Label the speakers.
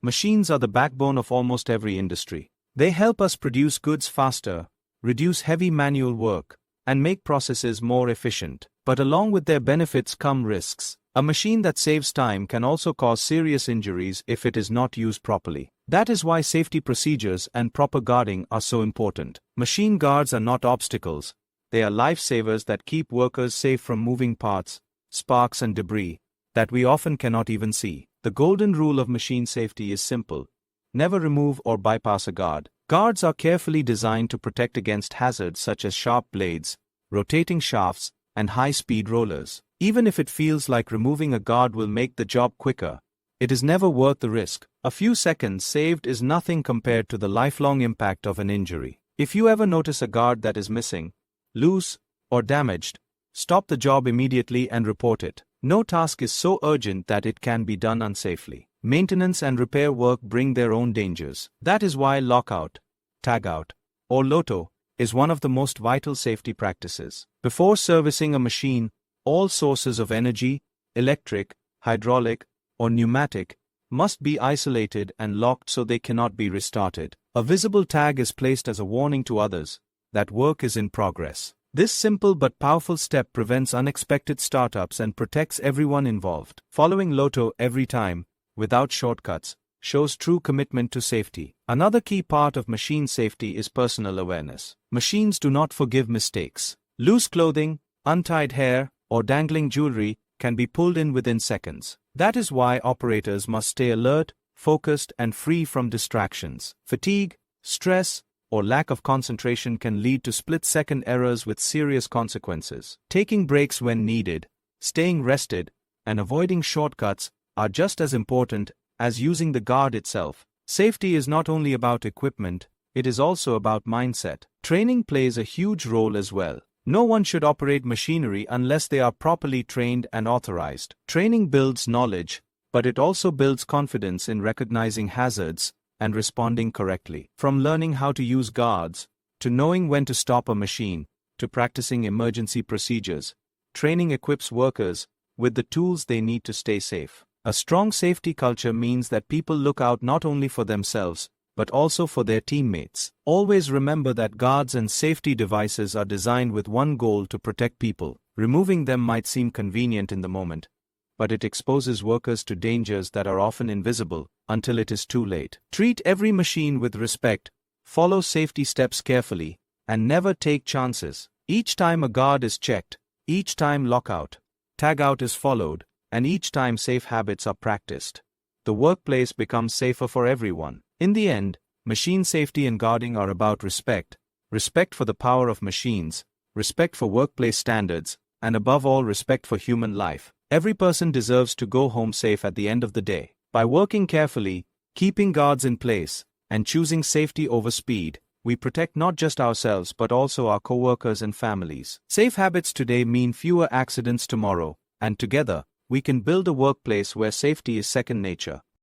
Speaker 1: Machines are the backbone of almost every industry. They help us produce goods faster, reduce heavy manual work, and make processes more efficient. But along with their benefits come risks. A machine that saves time can also cause serious injuries if it is not used properly. That is why safety procedures and proper guarding are so important. Machine guards are not obstacles. They are lifesavers that keep workers safe from moving parts, sparks and debris that we often cannot even see. The golden rule of machine safety is simple. Never remove or bypass a guard. Guards are carefully designed to protect against hazards such as sharp blades, rotating shafts, and high-speed rollers. Even if it feels like removing a guard will make the job quicker, it is never worth the risk. A few seconds saved is nothing compared to the lifelong impact of an injury. If you ever notice a guard that is missing, loose, or damaged, stop the job immediately and report it. No task is so urgent that it can be done unsafely. Maintenance and repair work bring their own dangers. That is why lockout-tagout, or LOTO, is one of the most vital safety practices. Before servicing a machine, all sources of energy, electric, hydraulic, or pneumatic, must be isolated and locked so they cannot be restarted. A visible tag is placed as a warning to others that work is in progress. This simple but powerful step prevents unexpected startups and protects everyone involved. Following LOTO every time, without shortcuts, shows true commitment to safety. Another key part of machine safety is personal awareness. Machines do not forgive mistakes. Loose clothing, untied hair, or dangling jewelry can be pulled in within seconds. That is why operators must stay alert, focused, and free from distractions. Fatigue, stress, or lack of concentration can lead to split-second errors with serious consequences. Taking breaks when needed, staying rested, and avoiding shortcuts are just as important as using the guard itself. Safety is not only about equipment, it is also about mindset. Training plays a huge role as well. No one should operate machinery unless they are properly trained and authorized. Training builds knowledge, but it also builds confidence in recognizing hazards and responding correctly. From learning how to use guards, to knowing when to stop a machine, to practicing emergency procedures, training equips workers with the tools they need to stay safe. A strong safety culture means that people look out not only for themselves, but also for their teammates. Always remember that guards and safety devices are designed with one goal: to protect people. Removing them might seem convenient in the moment, but it exposes workers to dangers that are often invisible until it is too late. Treat every machine with respect, follow safety steps carefully, and never take chances. Each time a guard is checked, each time lockout-tagout is followed, and each time safe habits are practiced, the workplace becomes safer for everyone. In the end, machine safety and guarding are about respect. Respect for the power of machines, respect for workplace standards, and above all, respect for human life. Every person deserves to go home safe at the end of the day. By working carefully, keeping guards in place, and choosing safety over speed, we protect not just ourselves but also our coworkers and families. Safe habits today mean fewer accidents tomorrow, and together, we can build a workplace where safety is second nature.